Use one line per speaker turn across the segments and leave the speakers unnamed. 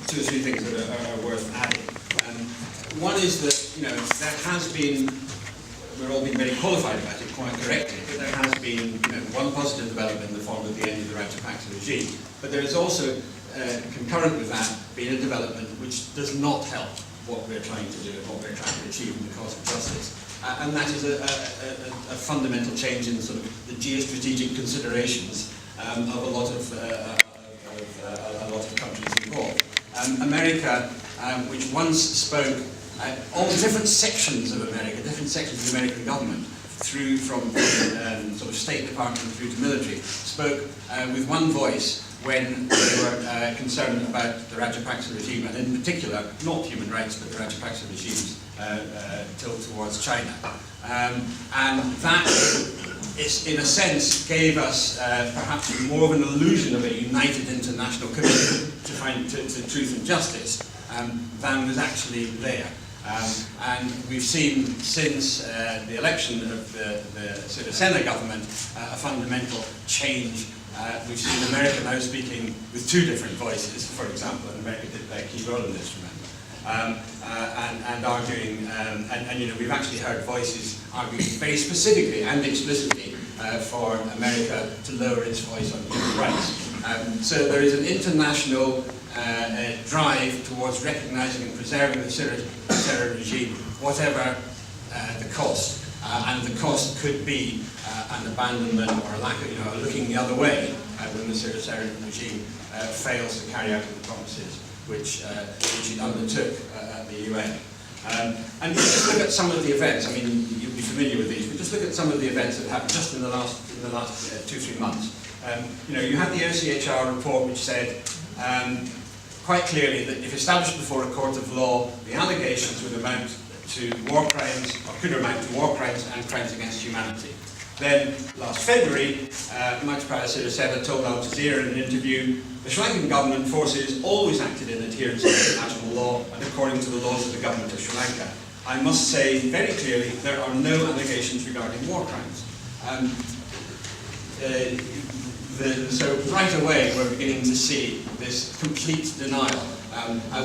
two or three things that are worth adding. One is that, there has been, we're all being very qualified about it quite correctly, but there has been, one positive development in the form of the end of the Rajapaksa regime. But there is also, concurrent with that, been a development which does not help what we're trying to do and what we're trying to achieve in the cause of justice. And that is a fundamental change in sort of the geostrategic considerations of a lot of the countries involved. America, which once spoke, all different sections of America, different sections of the American government, through from sort of State Department through to military, spoke with one voice when they were concerned about the Rajapaksa regime, and in particular, not human rights, but the Rajapaksa regime's tilt towards China. And that, is, in a sense, gave us perhaps more of an illusion of a united international commitment to truth and justice than was actually there. And we've seen since the election of the Sirisena government a fundamental change. We've seen America now speaking with two different voices, for example, and America did play a key role in this, remember, and arguing, we've actually heard voices arguing very specifically and explicitly for America to lower its voice on human rights. So there is an international drive towards recognizing and preserving the Syria regime, whatever the cost. And the cost could be an abandonment or a lack of, looking the other way when the Syrian regime fails to carry out the promises which it undertook at the UN. And just look at some of the events. I mean, you'll be familiar with these, but just look at some of the events that happened just in the last 2-3 months. You had the OCHR report which said quite clearly that if established before a court of law, the allegations would amount to war crimes, or could amount to war crimes and crimes against humanity. Then, last February, Macrae told Al Jazeera in an interview, the Sri Lankan government forces always acted in adherence to international law and according to the laws of the government of Sri Lanka. I must say very clearly, there are no allegations regarding war crimes. So right away, we're beginning to see this complete denial,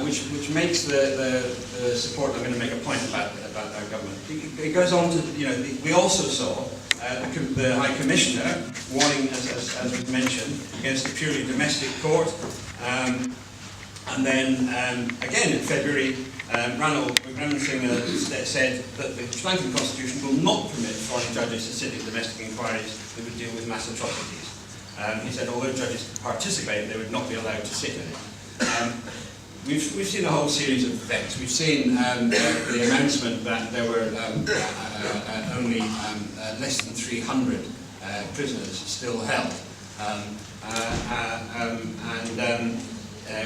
which makes the support. I'm going to make a point about our government. It goes on to, we also saw the High Commissioner warning, as we've mentioned, against a purely domestic court. And then, again in February, Ranil Wickremesinghe said that the Sri Lankan constitution will not permit foreign judges to sit in domestic inquiries that would deal with mass atrocities. He said although judges participate, they would not be allowed to sit in it. We've seen a whole series of events. We've seen the announcement that there were only less than 300 prisoners still held.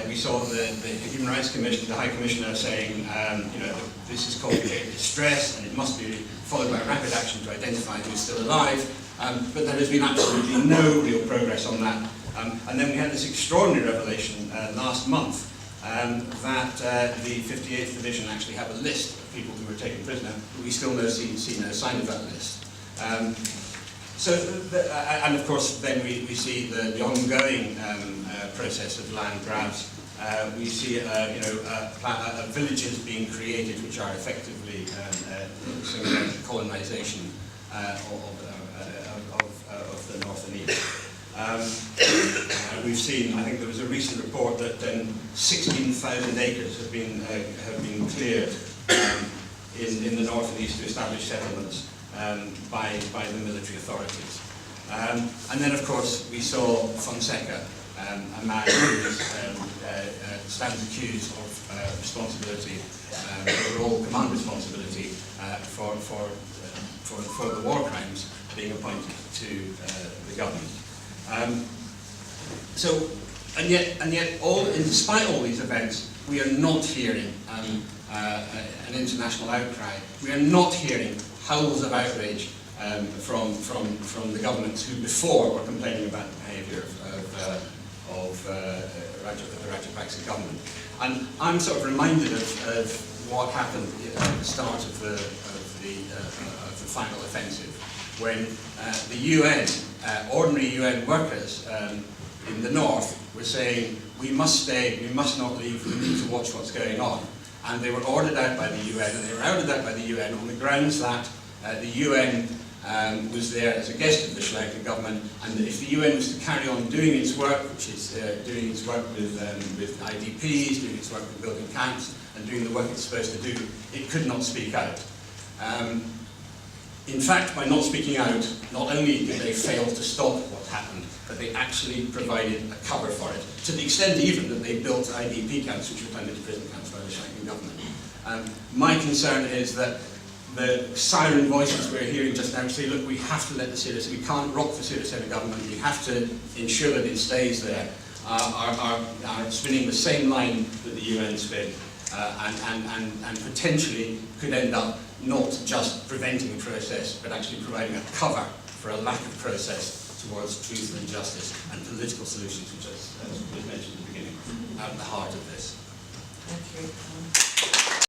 We saw the Human Rights Commission, the High Commissioner saying, this is called distress and it must be followed by rapid action to identify who's still alive. But there has been absolutely no real progress on that. And then we had this extraordinary revelation last month that the 58th Division actually have a list of people who were taken prisoner, but we still see no sign of that list. And of course then we see the ongoing process of land grabs. We see villages being created which are effectively colonisation of the north and east. We've seen, I think there was a recent report that 16,000 acres have been cleared in the north and east to establish settlements by the military authorities. And then, of course, we saw Fonseca, a man who stands accused of responsibility, overall command responsibility for the war crimes, being appointed to the government. And yet, despite all these events, we are not hearing an international outcry. We are not hearing howls of outrage from the governments who before were complaining about the behaviour of the Rajapaksa government. And I'm sort of reminded of what happened at the start of the final offensive, when the UN, ordinary UN workers, in the north were saying, we must stay, we must not leave, we need to watch what's going on. And they were ordered out by the UN, and they were ordered out by the UN on the grounds that the UN was there as a guest of the Sri Lankan government, and that if the UN was to carry on doing its work, which is doing its work with IDPs, doing its work with building camps, and doing the work it's supposed to do, it could not speak out. In fact, by not speaking out, not only did they fail to stop what happened, but they actually provided a cover for it, to the extent even that they built IDP camps, which were turned into prison camps by the Sri Lankan government. My concern is that the siren voices we're hearing just now say, look, we have to let the Sri Lanka, we can't rock the Sri Lanka government, we have to ensure that it stays there, are spinning the same line that the UN spin, and potentially could end up not just preventing the process, but actually providing a cover for a lack of process towards truth and justice and political solutions, which, as was mentioned at the beginning, are at the heart of this.
Thank you.